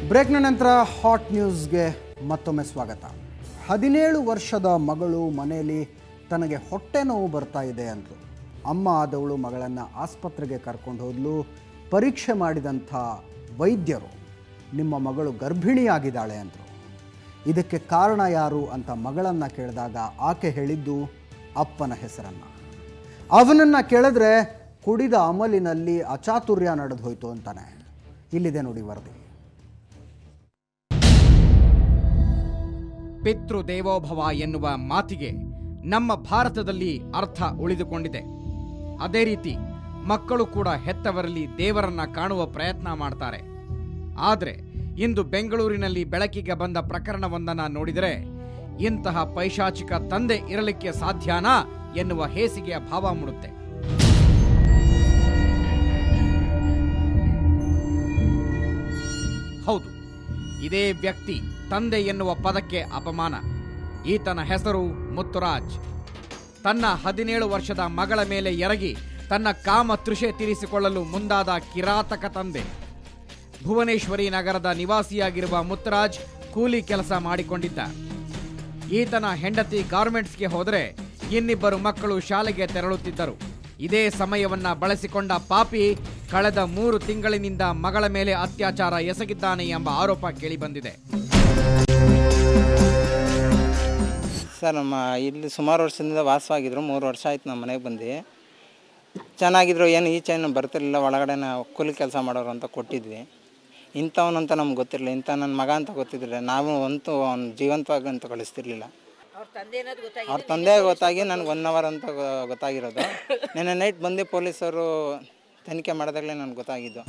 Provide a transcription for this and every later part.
ಬ್ರೇಕ್ನ ನಂತರ ಹಾಟ್ ನ್ಯೂಸ್ಗೆ ಮತ್ತೊಮ್ಮೆ ಸ್ವಾಗತ. 17 ವರ್ಷದ ಮಗಳು ಮನೆಯಲ್ಲಿ ತನಗೆ ಹೊಟ್ಟೆ ನೋವು ಬರ್ತಾ ಇದೆ ಅಂದ್ಲು. ಅಮ್ಮ ಆದವಳು ಮಗಳನ್ನು ಆಸ್ಪತ್ರೆಗೆ ಕರ್ಕೊಂಡು ಹೋದ್ಲು. ಪರೀಕ್ಷೆ ಮಾಡಿದಂಥ ವೈದ್ಯರು ನಿಮ್ಮ ಮಗಳು ಗರ್ಭಿಣಿಯಾಗಿದ್ದಾಳೆ ಅಂದರು. ಇದಕ್ಕೆ ಕಾರಣ ಯಾರು ಅಂತ ಮಗಳನ್ನು ಕೇಳಿದಾಗ ಆಕೆ ಹೇಳಿದ್ದು ಅಪ್ಪನ ಹೆಸರನ್ನು. ಅವನನ್ನು ಕೇಳಿದ್ರೆ ಕುಡಿದ ಅಮಲಿನಲ್ಲಿ ಅಚಾತುರ್ಯ ನಡೆದು ಹೋಯಿತು ಅಂತಾನೆ. ಇಲ್ಲಿದೆ ನೋಡಿ ವರದಿ. ಪಿತೃ ದೇವೋಭವ ಎನ್ನುವ ಮಾತಿಗೆ ನಮ್ಮ ಭಾರತದಲ್ಲಿ ಅರ್ಥ ಉಳಿದುಕೊಂಡಿದೆ. ಅದೇ ರೀತಿ ಮಕ್ಕಳು ಕೂಡ ಹೆತ್ತವರಲ್ಲಿ ದೇವರನ್ನ ಕಾಣುವ ಪ್ರಯತ್ನ ಮಾಡ್ತಾರೆ. ಆದರೆ ಇಂದು ಬೆಂಗಳೂರಿನಲ್ಲಿ ಬೆಳಕಿಗೆ ಬಂದ ಪ್ರಕರಣವೊಂದನ್ನು ನೋಡಿದರೆ ಇಂತಹ ಪೈಶಾಚಿಕ ತಂದೆ ಇರಲಿಕ್ಕೆ ಸಾಧ್ಯನಾ ಎನ್ನುವ ಹೇಸಿಗೆಯ ಭಾವ ಮೂಡುತ್ತೆ. ಹೌದು, ಇದೇ ವ್ಯಕ್ತಿ ತಂದೆ ಎನ್ನುವ ಪದಕ್ಕೆ ಅಪಮಾನ. ಈತನ ಹೆಸರು ಮುತ್ತುರಾಜ್. ತನ್ನ 17 ವರ್ಷದ ಮಗಳ ಮೇಲೆ ಎರಗಿ ತನ್ನ ಕಾಮ ತೃಷೆ ತೀರಿಸಿಕೊಳ್ಳಲು ಮುಂದಾದ ಕಿರಾತಕ ತಂದೆ. ಭುವನೇಶ್ವರಿ ನಗರದ ನಿವಾಸಿಯಾಗಿರುವ ಮುತ್ತುರಾಜ್ ಕೂಲಿ ಕೆಲಸ ಮಾಡಿಕೊಂಡಿದ್ದ. ಈತನ ಹೆಂಡತಿ ಗಾರ್ಮೆಂಟ್ಸ್ಗೆ ಹೋದರೆ ಇನ್ನಿಬ್ಬರು ಮಕ್ಕಳು ಶಾಲೆಗೆ ತೆರಳುತ್ತಿದ್ದರು. ಇದೇ ಸಮಯವನ್ನ ಬಳಸಿಕೊಂಡ ಪಾಪಿ ಕಳೆದ 3 ತಿಂಗಳಿನಿಂದ ಮಗಳ ಮೇಲೆ ಅತ್ಯಾಚಾರ ಎಸಗಿದ್ದಾನೆ ಎಂಬ ಆರೋಪ ಕೇಳಿಬಂದಿದೆ. ಸರ್, ನಮ್ಮ ಇಲ್ಲಿ ಸುಮಾರು ವರ್ಷದಿಂದ ವಾಸವಾಗಿದ್ರು. 3 ವರ್ಷ ಆಯ್ತು ನಮ್ಮ ಮನೆಗೆ ಬಂದು. ಚೆನ್ನಾಗಿದ್ರು, ಏನು ಈಚೆಯನ್ನು ಬರ್ತಿರ್ಲಿಲ್ಲ. ಒಳಗಡೆ ಕೂಲಿ ಕೆಲಸ ಮಾಡೋರು ಅಂತ ಕೊಟ್ಟಿದ್ವಿ. ಇಂಥವನಂತ ನಮ್ಗೆ ಗೊತ್ತಿರಲಿಲ್ಲ. ಇಂಥ ನನ್ನ ಮಗ ಅಂತ ಗೊತ್ತಿದ್ದಿಲ್ಲ. ನಾವು ಅಂತೂ ಅವ್ನು ಜೀವಂತವಾಗಿ ಅಂತ ಕಳಿಸ್ತಿರ್ಲಿಲ್ಲ. ಅವ್ರ ತಂದೆ ಗೊತ್ತಾಗಿ ನನಗೆ 1 ಅವರ್ ಅಂತ ಗೊತ್ತಾಗಿರೋದು. ನೆನ್ನೆ ನೈಟ್ ಬಂದು ಪೊಲೀಸರು ತನಿಖೆ ಮಾಡಿದಾಗಲೇ ನನಗೆ ಗೊತ್ತಾಗಿದ್ದು.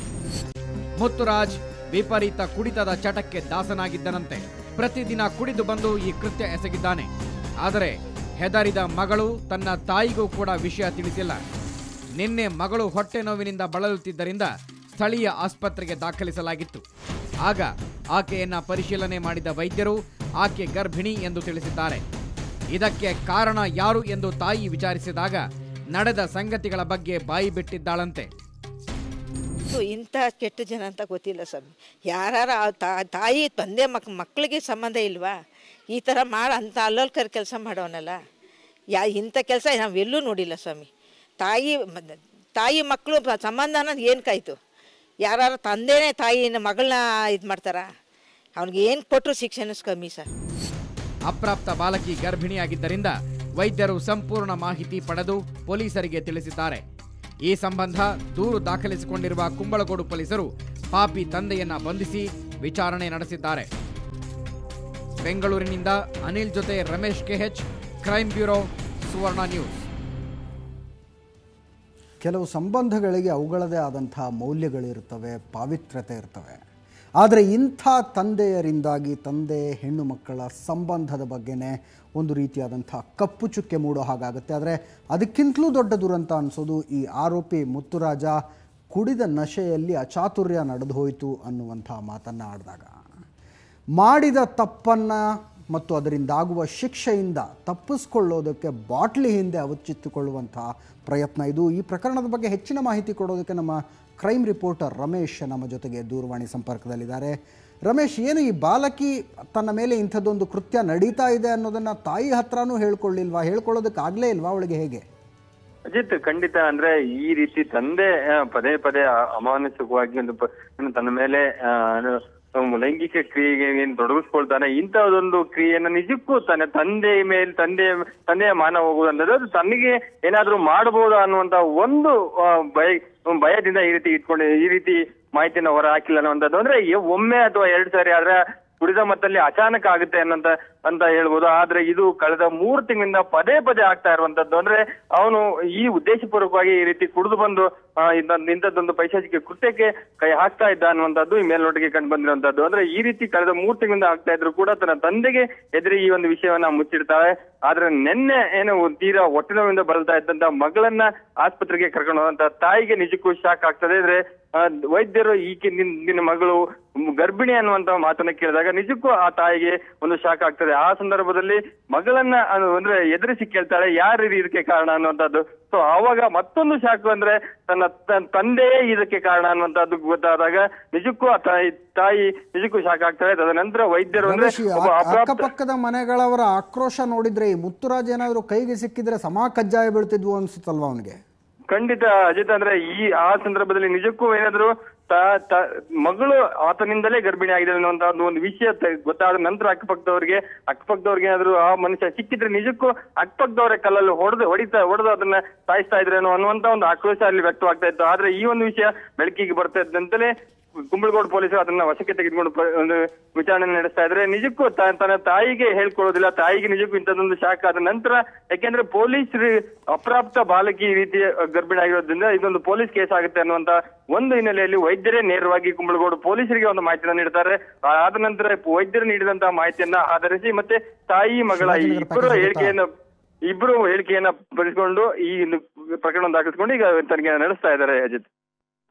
ಮುತ್ತುರಾಜ್ ವಿಪರೀತ ಕುಡಿತದ ಚಟಕ್ಕೆ ದಾಸನಾಗಿದ್ದನಂತೆ. ಪ್ರತಿದಿನ ಕುಡಿದು ಬಂದು ಈ ಕೃತ್ಯ ಎಸಗಿದ್ದಾನೆ. ಆದರೆ ಹೆದರಿದ ಮಗಳು ತನ್ನ ತಾಯಿಗೂ ಕೂಡ ವಿಷಯ ತಿಳಿಸಿಲ್ಲ. ನಿನ್ನೆ ಮಗಳು ಹೊಟ್ಟೆ ನೋವಿನಿಂದ ಬಳಲುತ್ತಿದ್ದರಿಂದ ಸ್ಥಳೀಯ ಆಸ್ಪತ್ರೆಗೆ ದಾಖಲಿಸಲಾಗಿತ್ತು. ಆಗ ಆಕೆಯನ್ನ ಪರಿಶೀಲನೆ ಮಾಡಿದ ವೈದ್ಯರು ಆಕೆ ಗರ್ಭಿಣಿ ಎಂದು ತಿಳಿಸಿದ್ದಾರೆ. ಇದಕ್ಕೆ ಕಾರಣ ಯಾರು ಎಂದು ತಾಯಿ ವಿಚಾರಿಸಿದಾಗ ನಡೆದ ಸಂಗತಿಗಳ ಬಗ್ಗೆ ಬಾಯಿ ಬಿಟ್ಟಿದ್ದಾಳಂತೆ. ಇಂಥ ಕೆಟ್ಟ ಜನ ಅಂತ ಗೊತ್ತಿಲ್ಲ ಸ್ವಾಮಿ. ಯಾರು ತಾಯಿ ತಂದೆ ಮಕ್ಕಳಿಗೆ ಸಂಬಂಧ ಇಲ್ವಾ? ಈ ಥರ ಅಂತ ಅಲ್ಲೋಲ್ಕರ್ ಕೆಲಸ ಮಾಡೋನಲ್ಲ. ಇಂಥ ಕೆಲಸ ನಾವೆಲ್ಲೂ ನೋಡಿಲ್ಲ ಸ್ವಾಮಿ. ತಾಯಿ ಮಕ್ಕಳು ಸಂಬಂಧ ಅನ್ನೋದು ಏನು ಕಾಯ್ತು? ಯಾರು ತಂದೆನೇ ತಾಯಿನ ಮಗಳನ್ನ ಇದು ಮಾಡ್ತಾರ? ಅವ್ನಿಗೆ ಏನು ಕೊಟ್ಟರು ಶಿಕ್ಷಣ ಕಮ್ಮಿ ಸರ್. ಅಪ್ರಾಪ್ತ ಬಾಲಕಿ ಗರ್ಭಿಣಿಯಾಗಿದ್ದರಿಂದ ವೈದ್ಯರು ಸಂಪೂರ್ಣ ಮಾಹಿತಿ ಪಡೆದು ಪೊಲೀಸರಿಗೆ ತಿಳಿಸಿದ್ದಾರೆ. ಈ ಸಂಬಂಧ ದೂರು ದಾಖಲಿಸಿಕೊಂಡಿರುವ ಕುಂಬಳಗೋಡು ಪೊಲೀಸರು ಪಾಪಿ ತಂದೆಯನ್ನ ಬಂಧಿಸಿ ವಿಚಾರಣೆ ನಡೆಸಿದ್ದಾರೆ. ಬೆಂಗಳೂರಿನಿಂದ ಅನಿಲ್ ಜೊತೆ ರಮೇಶ್ ಕೆಎಚ್, ಕ್ರೈಮ್ ಬ್ಯೂರೋ, ಸುವರ್ಣ ನ್ಯೂಸ್. ಕೆಲವು ಸಂಬಂಧಗಳಿಗೆ ಅವುಗಳದೇ ಆದಂಥ ಮೌಲ್ಯಗಳಿರ್ತವೆ, ಪಾವಿತ್ರ್ಯತೆ ಇರ್ತವೆ. ಆದರೆ ಇಂಥ ತಂದೆಯರಿಂದಾಗಿ ತಂದೆ ಹೆಣ್ಣು ಮಕ್ಕಳ ಸಂಬಂಧದ ಬಗ್ಗೆನೇ ಒಂದು ರೀತಿಯಾದಂಥ ಕಪ್ಪು ಚುಕ್ಕೆ ಮೂಡೋ ಹಾಗಾಗುತ್ತೆ. ಆದರೆ ಅದಕ್ಕಿಂತಲೂ ದೊಡ್ಡ ದುರಂತ ಅನಿಸೋದು ಈ ಆರೋಪಿ ಮುತ್ತುರಾಜ ಕುಡಿದ ನಶೆಯಲ್ಲಿ ಅಚಾತುರ್ಯ ನಡೆದು ಹೋಯಿತು ಅನ್ನುವಂಥ ಮಾತನ್ನು ಆಡಿದಾಗ ಮಾಡಿದ ತಪ್ಪನ್ನು ಮತ್ತು ಅದರಿಂದಾಗುವ ಶಿಕ್ಷೆಯಿಂದ ತಪ್ಪಿಸ್ಕೊಳ್ಳೋದಕ್ಕೆ ಬಾಟ್ಲಿ ಹಿಂದೆ ಅವಚ್ಚಿತ್ತುಕೊಳ್ಳುವಂಥ ಪ್ರಯತ್ನ ಇದು. ಈ ಪ್ರಕರಣದ ಬಗ್ಗೆ ಹೆಚ್ಚಿನ ಮಾಹಿತಿ ಕೊಡೋದಕ್ಕೆ ನಮ್ಮ ಕ್ರೈಮ್ ರಿಪೋರ್ಟರ್ ರಮೇಶ್ ನಮ್ಮ ಜೊತೆಗೆ ದೂರವಾಣಿ ಸಂಪರ್ಕದಲ್ಲಿದ್ದಾರೆ. ರಮೇಶ್, ಏನು ಈ ಬಾಲಕಿ ತನ್ನ ಮೇಲೆ ಇಂಥದ್ದೊಂದು ಕೃತ್ಯ ನಡೀತಾ ಇದೆ ಅನ್ನೋದನ್ನು ತಾಯಿ ಹತ್ರನೂ ಹೇಳ್ಕೊಳ್ಳಿಲ್ವಾ? ಹೇಳ್ಕೊಳ್ಳೋದಕ್ಕಾಗಲೇ ಇಲ್ವಾ ಅವಳಿಗೆ? ಹೇಗೆ ಅಜಿತ್? ಖಂಡಿತ. ಅಂದ್ರೆ ಈ ರೀತಿ ತಂದೆ ಪದೇ ಪದೇ ಅಮಾನುಷಿಕವಾಗಿ ತನ್ನ ಮೇಲೆ ಲೈಂಗಿಕ ಕ್ರಿಯೆಗೆ ಏನ್ ತೊಡಗಿಸ್ಕೊಳ್ತಾನೆ, ಇಂಥದೊಂದು ಕ್ರಿಯೆಯನ್ನ ನಿಜಕ್ಕೂ ತಂದೆಯ ಮಾನ ಹೋಗುವುದಂದ್ರೆ ಅದು ತನಗೆ ಏನಾದ್ರೂ ಮಾಡಬಹುದಾ ಅನ್ನುವಂತ ಒಂದು ಭಯದಿಂದ ಈ ರೀತಿ ಮಾಹಿತಿನ ಹೊರ ಹಾಕಿಲ್ಲ ಅನ್ನುವಂಥದ್ದು. ಅಂದ್ರೆ ಒಮ್ಮೆ ಅಥವಾ 2 ಸಾರಿ ಆದ್ರೆ ಕುಡಿದ ಮತ್ತಲ್ಲಿ ಅಚಾನಕ್ ಆಗುತ್ತೆ ಅಂತ ಹೇಳ್ಬೋದು. ಆದ್ರೆ ಇದು ಕಳೆದ 3 ತಿಂಗಳಿಂದ ಪದೇ ಪದೇ ಆಗ್ತಾ ಇರುವಂತದ್ದು. ಅಂದ್ರೆ ಅವನು ಈ ಉದ್ದೇಶಪೂರ್ವಕವಾಗಿ ಈ ರೀತಿ ಕುಡಿದು ಬಂದು ಇಂಥದ್ದೊಂದು ಪೈಶಾಚಿಕ ಕೃತ್ಯಕ್ಕೆ ಕೈ ಹಾಕ್ತಾ ಇದ್ದ ಅನ್ನುವಂಥದ್ದು ಈ ಮೇಲ್ನೋಟಿಗೆ ಕಂಡು ಬಂದಿರುವಂತದ್ದು. ಅಂದ್ರೆ ಈ ರೀತಿ ಕಳೆದ 3 ತಿಂಗಳಿಂದ ಆಗ್ತಾ ಇದ್ರು ಕೂಡ ತನ್ನ ತಂದೆಗೆ ಎದುರಿ ಈ ಒಂದು ವಿಷಯವನ್ನ ಮುಚ್ಚಿಡ್ತಾಳೆ. ಆದ್ರೆ ನಿನ್ನೆ ಏನು ತೀರಾ ಹೊಟ್ಟೆ ನೋವಿಂದ ಬಳಲ್ತಾ ಇದ್ದಂತ ಮಗಳನ್ನ ಆಸ್ಪತ್ರೆಗೆ ಕರ್ಕೊಂಡು ಹೋದಂತ ತಾಯಿಗೆ ನಿಜಕ್ಕೂ ಶಾಕ್ ಆಗ್ತದೆ. ಅಂದ್ರೆ ವೈದ್ಯರು ಈಕೆ ನಿನ್ನ ಮಗಳು ಗರ್ಭಿಣಿ ಅನ್ನುವಂತ ಮಾತನ್ನ ಕೇಳಿದಾಗ ನಿಜಕ್ಕೂ ಆ ತಾಯಿಗೆ ಒಂದು ಶಾಕ್ ಆಗ್ತದೆ. ಆ ಸಂದರ್ಭದಲ್ಲಿ ಮಗಳನ್ನ ಅಂದ್ರೆ ಎದುರಿಸಿ ಕೇಳ್ತಾಳೆ ಯಾರು ಇದಕ್ಕೆ ಕಾರಣ ಅನ್ನುವಂಥದ್ದು. ಸೊ ಆವಾಗ ಮತ್ತೊಂದು ಶಾಕ್ ಅಂದ್ರೆ ತನ್ನ ತಂದೆಯೇ ಇದಕ್ಕೆ ಕಾರಣ ಅನ್ನುವಂಥದ್ದು ಗೊತ್ತಾದಾಗ ನಿಜಕ್ಕೂ ಆ ತಾಯಿ ನಿಜಕ್ಕೂ ಶಾಕ್ ಆಗ್ತಾಳೆ. ತದನಂತರ ವೈದ್ಯರು ಅಂದ್ರೆ ಅಕ್ಕಪಕ್ಕದ ಮನೆಗಳವರ ಆಕ್ರೋಶ ನೋಡಿದ್ರೆ ಈ ಮುತ್ತುರಾಜ್ ಏನಾದ್ರು ಕೈಗೆ ಸಿಕ್ಕಿದ್ರೆ ಸಮಾ ಕಜ್ಜಾಯ ಬೀಳ್ತಿದ್ವು ಅನ್ಸುತ್ತಲ್ವಾ ಅವನಿಗೆ? ಖಂಡಿತ ಅಜಿತ್. ಅಂದ್ರೆ ಆ ಸಂದರ್ಭದಲ್ಲಿ ನಿಜಕ್ಕೂ ಏನಾದ್ರು ಮಗಳು ಆತನಿಂದಲೇ ಗರ್ಭಿಣಿ ಆಗಿದೆ ಅನ್ನುವಂತ ಒಂದು ವಿಷಯ ಗೊತ್ತಾದ ನಂತರ ಅಕ್ಕಪಕ್ಕದವ್ರಿಗೆ ಏನಾದ್ರು ಆ ಮನುಷ್ಯ ಸಿಕ್ಕಿದ್ರೆ ನಿಜಕ್ಕೂ ಅಕ್ಕಪಕ್ಕದವರ ಕಲ್ಲಲ್ಲಿ ಹೊಡೆದು ಅದನ್ನ ಸಾಯಿಸ್ತಾ ಇದ್ರೇನೋ ಅನ್ನುವಂತ ಒಂದು ಆಕ್ರೋಶ ಅಲ್ಲಿ ವ್ಯಕ್ತವಾಗ್ತಾ ಇತ್ತು. ಆದ್ರೆ ಈ ಒಂದು ವಿಷಯ ಬೆಳಕಿಗೆ ಬರ್ತಾ ಇದ್ದಂತಲೇ ಕುಂಬಳಗೋಡು ಪೊಲೀಸರು ಅದನ್ನ ವಶಕ್ಕೆ ತೆಗೆದುಕೊಂಡು ಒಂದು ವಿಚಾರಣೆ ನಡೆಸ್ತಾ ಇದ್ರೆ ನಿಜಕ್ಕೂ ತನ್ನ ತಾಯಿಗೆ ಹೇಳ್ಕೊಳ್ಳೋದಿಲ್ಲ. ತಾಯಿಗೆ ನಿಜಕ್ಕೂ ಇಂಥದ್ದೊಂದು ಶಾಕ್ ಆದ ನಂತರ, ಯಾಕೆಂದ್ರೆ ಪೊಲೀಸರು ಅಪ್ರಾಪ್ತ ಬಾಲಕಿ ಈ ರೀತಿ ಗರ್ಭಿಣಿ ಆಗಿರೋದ್ರಿಂದ ಇದೊಂದು ಪೊಲೀಸ್ ಕೇಸ್ ಆಗುತ್ತೆ ಅನ್ನುವಂತ ಒಂದು ಹಿನ್ನೆಲೆಯಲ್ಲಿ ವೈದ್ಯರೇ ನೇರವಾಗಿ ಕುಂಬಳಗೋಡು ಪೊಲೀಸರಿಗೆ ಒಂದು ಮಾಹಿತಿಯನ್ನು ನೀಡ್ತಾರೆ. ಆದ ನಂತರ ವೈದ್ಯರು ನೀಡಿದಂತಹ ಮಾಹಿತಿಯನ್ನ ಆಧರಿಸಿ ಮತ್ತೆ ತಾಯಿ ಮಗಳ ಇಬ್ಬರು ಹೇಳಿಕೆಯನ್ನ ಬರೆಸಿಕೊಂಡು ಈ ಪ್ರಕರಣ ದಾಖಲಿಸಿಕೊಂಡು ಈಗ ತನಿಖೆ ನಡೆಸ್ತಾ ಇದ್ದಾರೆ. ಅಜಿತ್,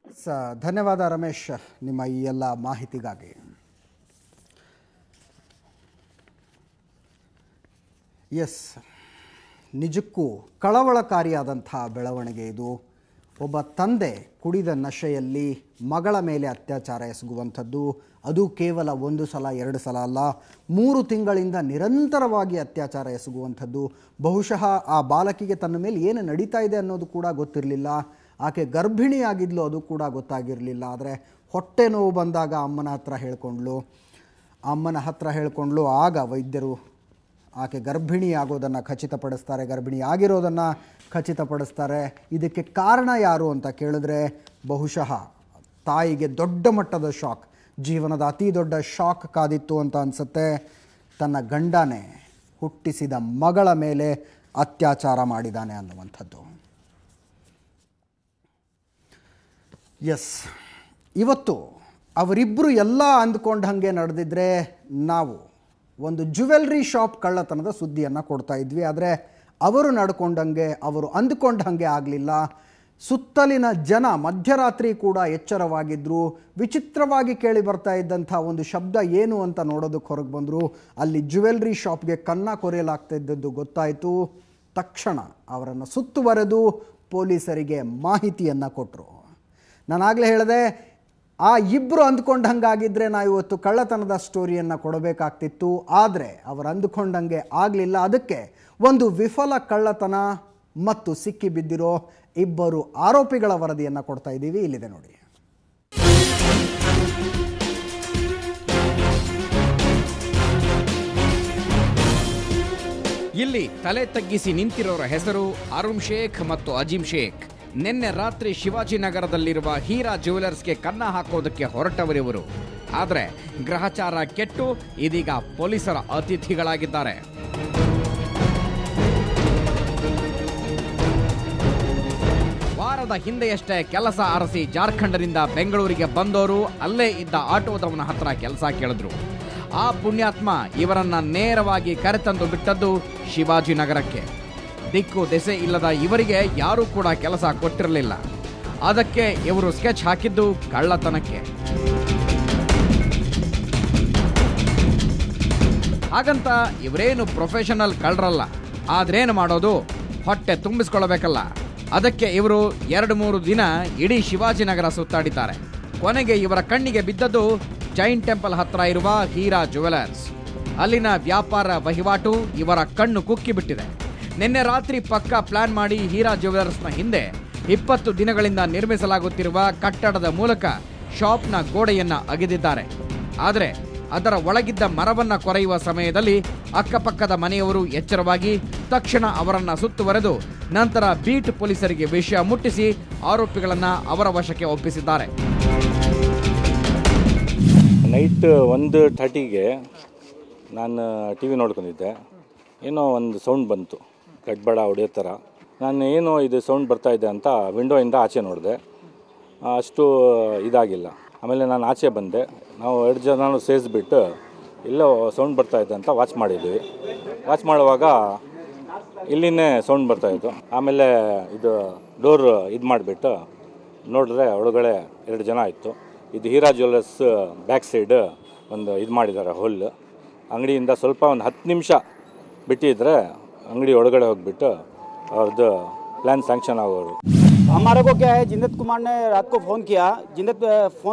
ಧನ್ಯವಾದ ರಮೇಶ್ ನಿಮ್ಮ ಈ ಎಲ್ಲ ಮಾಹಿತಿಗಾಗಿ. ಎಸ್, ನಿಜಕ್ಕೂ ಕಳವಳಕಾರಿಯಾದಂಥ ಬೆಳವಣಿಗೆ ಇದು. ಒಬ್ಬ ತಂದೆ ಕುಡಿದ ನಶೆಯಲ್ಲಿ ಮಗಳ ಮೇಲೆ ಅತ್ಯಾಚಾರ ಎಸಗುವಂಥದ್ದು, ಅದು ಕೇವಲ 1 ಸಲ 2 ಸಲ ಅಲ್ಲ, 3 ತಿಂಗಳಿಂದ ನಿರಂತರವಾಗಿ ಅತ್ಯಾಚಾರ ಎಸಗುವಂಥದ್ದು. ಬಹುಶಃ ಆ ಬಾಲಕಿಗೆ ತನ್ನ ಮೇಲೆ ಏನು ನಡೀತಾ ಇದೆ ಅನ್ನೋದು ಕೂಡ ಗೊತ್ತಿರಲಿಲ್ಲ. ಆಕೆ ಗರ್ಭಿಣಿಯಾಗಿದ್ಲು, ಅದು ಕೂಡ ಗೊತ್ತಾಗಿರಲಿಲ್ಲ. ಆದರೆ ಹೊಟ್ಟೆ ನೋವು ಬಂದಾಗ ಅಮ್ಮನ ಹತ್ರ ಹೇಳ್ಕೊಂಡ್ಲು. ಆಗ ವೈದ್ಯರು ಆಕೆ ಗರ್ಭಿಣಿ ಆಗೋದನ್ನು ಖಚಿತಪಡಿಸ್ತಾರೆ, ಗರ್ಭಿಣಿ ಆಗಿರೋದನ್ನು ಖಚಿತಪಡಿಸ್ತಾರೆ. ಇದಕ್ಕೆ ಕಾರಣ ಯಾರು ಅಂತ ಕೇಳಿದ್ರೆ ಬಹುಶಃ ತಾಯಿಗೆ ದೊಡ್ಡ ಮಟ್ಟದ ಶಾಕ್, ಜೀವನದ ಅತಿ ದೊಡ್ಡ ಶಾಕ್ ಕಾದಿತ್ತು ಅಂತ ಅನಿಸುತ್ತೆ. ತನ್ನ ಗಂಡನೇ ಹುಟ್ಟಿಸಿದ ಮಗಳ ಮೇಲೆ ಅತ್ಯಾಚಾರ ಮಾಡಿದ್ದಾನೆ ಅನ್ನುವಂಥದ್ದು. ಎಸ್, ಇವತ್ತು ಅವರಿಬ್ಬರು ಎಲ್ಲ ಅಂದ್ಕೊಂಡು ಹಾಗೆ ನಡೆದಿದ್ರೆ ನಾವು ಒಂದು ಜ್ಯುವೆಲ್ರಿ ಶಾಪ್ ಕಳ್ಳತನದ ಸುದ್ದಿಯನ್ನು ಕೊಡ್ತಾ ಇದ್ವಿ. ಆದರೆ ಅವರು ಅಂದುಕೊಂಡ ಹಾಗೆ ಆಗಲಿಲ್ಲ. ಸುತ್ತಲಿನ ಜನ ಮಧ್ಯರಾತ್ರಿ ಕೂಡ ಎಚ್ಚರವಾಗಿದ್ದರು. ವಿಚಿತ್ರವಾಗಿ ಕೇಳಿ ಬರ್ತಾ ಇದ್ದಂಥ ಒಂದು ಶಬ್ದ ಏನು ಅಂತ ನೋಡೋದಕ್ಕೆ ಹೊರಗೆ ಬಂದರು. ಅಲ್ಲಿ ಜ್ಯುವೆಲ್ರಿ ಶಾಪ್ಗೆ ಕನ್ನ ಕೊರೆಯಲಾಗ್ತಾ ಇದ್ದದ್ದು ಗೊತ್ತಾಯಿತು. ತಕ್ಷಣ ಅವರನ್ನು ಸುತ್ತುವರೆದು ಪೊಲೀಸರಿಗೆ ಮಾಹಿತಿಯನ್ನು ಕೊಟ್ಟರು. ನಾನಾಗಲೇ ಹೇಳಿದೆ, ಆ ಇಬ್ಬರು ಅಂದ್ಕೊಂಡಂಗಾಗಿದ್ದರೆ ನಾವು ಇವತ್ತು ಕಳ್ಳತನದ ಸ್ಟೋರಿಯನ್ನು ಕೊಡಬೇಕಾಗ್ತಿತ್ತು. ಆದರೆ ಅವರು ಅಂದುಕೊಂಡಂಗೆ ಆಗಲಿಲ್ಲ. ಅದಕ್ಕೆ ಒಂದು ವಿಫಲ ಕಳ್ಳತನ ಮತ್ತು ಸಿಕ್ಕಿ ಬಿದ್ದಿರೋ 2 ಆರೋಪಿಗಳ ವರದಿಯನ್ನು ಕೊಡ್ತಾ ಇದ್ದೀವಿ. ಇಲ್ಲಿದೆ ನೋಡಿ. ಇಲ್ಲಿ ತಲೆ ತಗ್ಗಿಸಿ ನಿಂತಿರೋರ ಹೆಸರು ಅರುಣ್ ಶೇಖ್ ಮತ್ತು ಅಜೀಂ ಶೇಖ್. ನಿನ್ನೆ ರಾತ್ರಿ ಶಿವಾಜಿನಗರದಲ್ಲಿರುವ ಹೀರಾ ಜ್ಯುವೆಲರ್ಸ್ಗೆ ಕನ್ನ ಹಾಕೋದಕ್ಕೆ ಹೊರಟವರಿವರು. ಆದರೆ ಗ್ರಹಚಾರ ಕೆಟ್ಟು ಇದೀಗ ಪೊಲೀಸರ ಅತಿಥಿಗಳಾಗಿದ್ದಾರೆ. ವಾರದ ಹಿಂದೆಯಷ್ಟೇ ಕೆಲಸ ಅರಸಿ ಜಾರ್ಖಂಡ್ನಿಂದ ಬೆಂಗಳೂರಿಗೆ ಬಂದವರು ಅಲ್ಲೇ ಇದ್ದ ಆಟೋದವನ ಹತ್ರ ಕೆಲಸ ಕೇಳಿದ್ರು. ಆ ಪುಣ್ಯಾತ್ಮ ಇವರನ್ನ ನೇರವಾಗಿ ಕರೆತಂದು ಬಿಟ್ಟದ್ದು ಶಿವಾಜಿನಗರಕ್ಕೆ. ದಿಕ್ಕು ದೆಸೆ ಇಲ್ಲದ ಇವರಿಗೆ ಯಾರೂ ಕೂಡ ಕೆಲಸ ಕೊಟ್ಟಿರಲಿಲ್ಲ. ಅದಕ್ಕೆ ಇವರು ಸ್ಕೆಚ್ ಹಾಕಿದ್ದು ಕಳ್ಳತನಕ್ಕೆ. ಹಾಗಂತ ಇವರೇನು ಪ್ರೊಫೆಷನಲ್ ಕಳ್ಳರಲ್ಲ. ಆದ್ರೇನು ಮಾಡೋದು, ಹೊಟ್ಟೆ ತುಂಬಿಸ್ಕೊಳ್ಬೇಕಲ್ಲ. ಅದಕ್ಕೆ ಇವರು 2-3 ದಿನ ಇಡೀ ಶಿವಾಜಿನಗರ ಸುತ್ತಾಡಿದ್ದಾರೆ. ಕೊನೆಗೆ ಇವರ ಕಣ್ಣಿಗೆ ಬಿದ್ದದ್ದು ಜೈನ್ ಟೆಂಪಲ್ ಹತ್ರ ಇರುವ ಹೀರಾ ಜ್ಯುವೆಲರ್ಸ್. ಅಲ್ಲಿನ ವ್ಯಾಪಾರ ವಹಿವಾಟು ಇವರ ಕಣ್ಣು ಕುಕ್ಕಿ ಬಿಟ್ಟಿದೆ. ನಿನ್ನೆ ರಾತ್ರಿ ಪಕ್ಕಾ ಪ್ಲಾನ್ ಮಾಡಿ ಹೀರಾ ಜ್ಯುವೆಲರ್ಸ್ನ ಹಿಂದೆ 20 ದಿನಗಳಿಂದ ನಿರ್ಮಿಸಲಾಗುತ್ತಿರುವ ಕಟ್ಟಡದ ಮೂಲಕ ಶಾಪ್ನ ಗೋಡೆಯನ್ನ ಅಗೆದಿದ್ದಾರೆ. ಆದರೆ ಅದರ ಒಳಗಿದ್ದ ಮರವನ್ನ ಕೊರೆಯುವ ಸಮಯದಲ್ಲಿ ಅಕ್ಕಪಕ್ಕದ ಮನೆಯವರು ಎಚ್ಚರವಾಗಿ ತಕ್ಷಣ ಅವರನ್ನ ಸುತ್ತುವರೆದು ನಂತರ ಬೀಟ್ ಪೊಲೀಸರಿಗೆ ವಿಷಯ ಮುಟ್ಟಿಸಿ ಆರೋಪಿಗಳನ್ನ ಅವರ ವಶಕ್ಕೆ ಒಪ್ಪಿಸಿದ್ದಾರೆ. ನೈಟ್ 1:30ಗೆ ನಾನು TV ನೋಡ್ಕೊಂಡಿದ್ದೆ. ಏನೋ ಒಂದು ಸೌಂಡ್ ಬಂತು, ಗಡ್ಬಡ ಹೊಡೆಯೋ ಥರ. ನಾನು ಏನೋ ಇದು ಸೌಂಡ್ ಬರ್ತಾ ಇದೆ ಅಂತ ವಿಂಡೋಯಿಂದ ಆಚೆ ನೋಡಿದೆ. ಅಷ್ಟು ಇದಾಗಿಲ್ಲ. ಆಮೇಲೆ ನಾನು ಆಚೆ ಬಂದೆ. ನಾವು 2 ಜನ ಸೇರಿಸ್ಬಿಟ್ಟು ಎಲ್ಲೋ ಸೌಂಡ್ ಬರ್ತಾಯಿದೆ ಅಂತ ವಾಚ್ ಮಾಡಿದ್ವಿ. ವಾಚ್ ಮಾಡುವಾಗ ಇಲ್ಲಿನೇ ಸೌಂಡ್ ಬರ್ತಾಯಿತ್ತು. ಆಮೇಲೆ ಇದು ಡೋರ್ ಇದು ಮಾಡಿಬಿಟ್ಟು ನೋಡಿದ್ರೆ ಒಳಗಡೆ 2 ಜನ ಇತ್ತು. ಇದು ಹೀರಾ ಜ್ಯುವೆಲ್ಲರ್ಸ್ ಬ್ಯಾಕ್ ಸೈಡ್ ಒಂದು ಇದು ಮಾಡಿದ್ದಾರೆ ಹೋಲ್. ಅಂಗಡಿಯಿಂದ ಸ್ವಲ್ಪ ಒಂದು 10 ನಿಮಿಷ ಬಿಟ್ಟಿದ್ರೆ अंगड़ी ಒಳಗಡೆ ಹೋಗ್ಬಿಟ್ಟು ಅವ್ರದ್ದು प्लान सैंक्शन आगोರು. हमारे को क्या है, जिन्नत कुमार ने रात को फ़ोन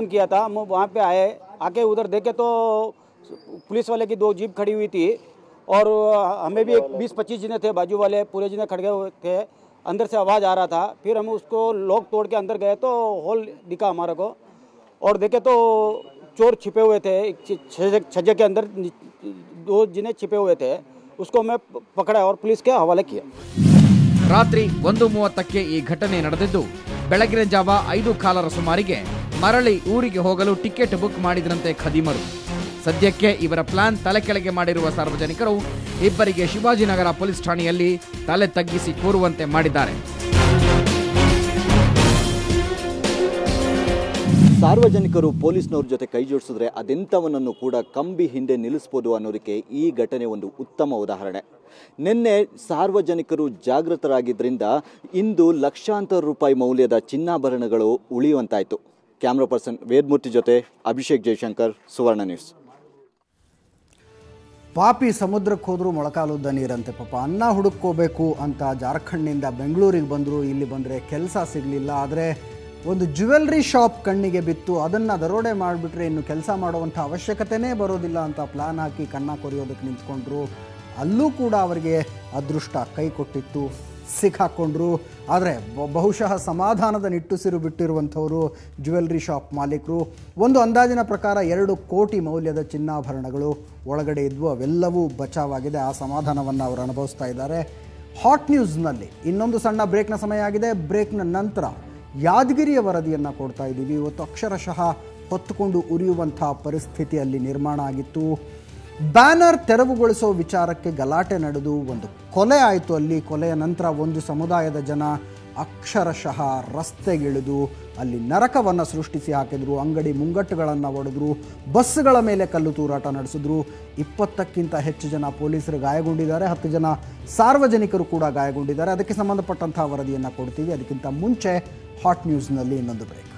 किया था, हम वहाँ पे आके उधर देखे तो पुलिस वाले की 2 जीप खड़ी हुई थी और हमें भी 20-25 जने थे, बाजू वाले पूरे जने खड़े हुए थे. अंदर से आवाज़ आ रहा था. फिर हम उसको लॉक तोड़ के अंदर गए तो होल दिखा हमारे को और देखे तो चोर छिपे हुए थे. छज्जे के अंदर 2 जने छिपे हुए थे. उसको मैं पकड़ा और पुलिस के हवाले किया. ರಾತ್ರಿ 1:30ಕ್ಕೆ ಈ ಘಟನೆ ನಡೆದಿದ್ದು ಬೆಳಗಿನ ಜಾವ 5:15 ಸುಮಾರಿಗೆ ಮರಳಿ ಊರಿಗೆ ಹೋಗಲು ಟಿಕೆಟ್ ಬುಕ್ ಮಾಡಿದ್ರಂತೆ ಖದೀಮರು. ಸದ್ಯಕ್ಕೆ ಇವರ ಪ್ಲಾನ್ ತಲೆ ಕೆಳಗೆ ಮಾಡಿರುವ ಸಾರ್ವಜನಿಕರು ಇಬ್ಬರಿಗೆ ಶಿವಾಜಿನಗರ ಪೊಲೀಸ್ ಠಾಣೆಯಲ್ಲಿ ತಲೆ ತಗ್ಗಿಸಿ ಕೂರುವಂತೆ ಮಾಡಿದ್ದಾರೆ. ಸಾರ್ವಜನಿಕರು ಪೊಲೀಸ್ನವ್ರ ಜೊತೆ ಕೈ ಜೋಡಿಸಿದ್ರೆ ಅದೆಂಥವನನ್ನು ಕೂಡ ಕಂಬಿ ಹಿಂದೆ ನಿಲ್ಲಿಸಬಹುದು ಅನ್ನೋದಕ್ಕೆ ಈ ಘಟನೆ ಒಂದು ಉತ್ತಮ ಉದಾಹರಣೆ. ನಿನ್ನೆ ಸಾರ್ವಜನಿಕರು ಜಾಗೃತರಾಗಿದ್ದರಿಂದ ಇಂದು ಲಕ್ಷಾಂತರ ರೂಪಾಯಿ ಮೌಲ್ಯದ ಚಿನ್ನಾಭರಣಗಳು ಉಳಿಯುವಂತಾಯಿತು. ಕ್ಯಾಮ್ರಾ ಪರ್ಸನ್ ವೇದಮೂರ್ತಿ ಜೊತೆ ಅಭಿಷೇಕ್ ಜಯಶಂಕರ್, ಸುವರ್ಣ ನ್ಯೂಸ್. ಪಾಪಿ ಸಮುದ್ರಕ್ಕೆ ಹೋದರೂ ಮೊಳಕಾಲುದ್ದ ನೀರಂತೆ. ಪಾಪ ಅನ್ನ ಹುಡುಕೋಬೇಕು ಅಂತ ಜಾರ್ಖಂಡ್ನಿಂದ ಬೆಂಗಳೂರಿಗೆ ಬಂದರು. ಇಲ್ಲಿ ಬಂದರೆ ಕೆಲಸ ಸಿಗಲಿಲ್ಲ. ಆದರೆ ಒಂದು ಜ್ಯುವೆಲ್ರಿ ಶಾಪ್ ಕಣ್ಣಿಗೆ ಬಿತ್ತು. ಅದನ್ನು ದರೋಡೆ ಮಾಡಿಬಿಟ್ರೆ ಇನ್ನು ಕೆಲಸ ಮಾಡುವಂಥ ಅವಶ್ಯಕತೆಯೇ ಬರೋದಿಲ್ಲ ಅಂತ ಪ್ಲ್ಯಾನ್ ಹಾಕಿ ಕಣ್ಣ ಕೊರೆಯೋದಕ್ಕೆ ನಿಂತ್ಕೊಂಡ್ರು. ಅಲ್ಲೂ ಕೂಡ ಅವರಿಗೆ ಅದೃಷ್ಟ ಕೈ ಕೊಟ್ಟಿತ್ತು, ಸಿಕ್ಕಾಕ್ಕೊಂಡ್ರು. ಆದರೆ ಬಹುಶಃ ಸಮಾಧಾನದ ನಿಟ್ಟುಸಿರು ಬಿಟ್ಟಿರುವಂಥವರು ಜ್ಯುವೆಲ್ರಿ ಶಾಪ್ ಮಾಲೀಕರು. ಒಂದು ಅಂದಾಜಿನ ಪ್ರಕಾರ 2 ಕೋಟಿ ಮೌಲ್ಯದ ಚಿನ್ನಾಭರಣಗಳು ಒಳಗಡೆ ಇದ್ವು. ಅವೆಲ್ಲವೂ ಬಚಾವಾಗಿದೆ. ಆ ಸಮಾಧಾನವನ್ನು ಅವರು ಅನುಭವಿಸ್ತಾ ಇದ್ದಾರೆ. ಹಾಟ್ ನ್ಯೂಸ್ನಲ್ಲಿ ಇನ್ನೊಂದು ಸಣ್ಣ ಬ್ರೇಕ್ನ ಸಮಯ ಆಗಿದೆ. ಬ್ರೇಕ್ನ ನಂತರ ಯಾದಗಿರಿಯ ವರದಿಯನ್ನು ಕೊಡ್ತಾ ಇದ್ದೀವಿ. ಇವತ್ತು ಅಕ್ಷರಶಃ ಹೊತ್ತುಕೊಂಡು ಉರಿಯುವಂಥ ಪರಿಸ್ಥಿತಿ ಅಲ್ಲಿ ನಿರ್ಮಾಣ ಆಗಿತ್ತು. ಬ್ಯಾನರ್ ತೆರವುಗೊಳಿಸೋ ವಿಚಾರಕ್ಕೆ ಗಲಾಟೆ ನಡೆದು ಒಂದು ಕೊಲೆ ಆಯಿತು. ಅಲ್ಲಿ ಕೊಲೆಯ ನಂತರ ಒಂದು ಸಮುದಾಯದ ಜನ ಅಕ್ಷರಶಃ ರಸ್ತೆಗಿಳಿದು ಅಲ್ಲಿ ನರಕವನ್ನು ಸೃಷ್ಟಿಸಿ ಹಾಕಿದ್ರು. ಅಂಗಡಿ ಮುಂಗಟ್ಟುಗಳನ್ನು ಒಡೆದ್ರು, ಬಸ್ಗಳ ಮೇಲೆ ಕಲ್ಲು ತೂರಾಟ ನಡೆಸಿದ್ರು. 20ಕ್ಕಿಂತ ಹೆಚ್ಚು ಜನ ಪೊಲೀಸರು ಗಾಯಗೊಂಡಿದ್ದಾರೆ. 10 ಜನ ಸಾರ್ವಜನಿಕರು ಕೂಡ ಗಾಯಗೊಂಡಿದ್ದಾರೆ. ಅದಕ್ಕೆ ಸಂಬಂಧಪಟ್ಟಂಥ ವರದಿಯನ್ನು ಕೊಡ್ತೀವಿ. ಅದಕ್ಕಿಂತ ಮುಂಚೆ ಹಾಟ್ ನ್ಯೂಸ್ನಲ್ಲಿ ಇನ್ನೊಂದು ಬ್ರೇಕ್.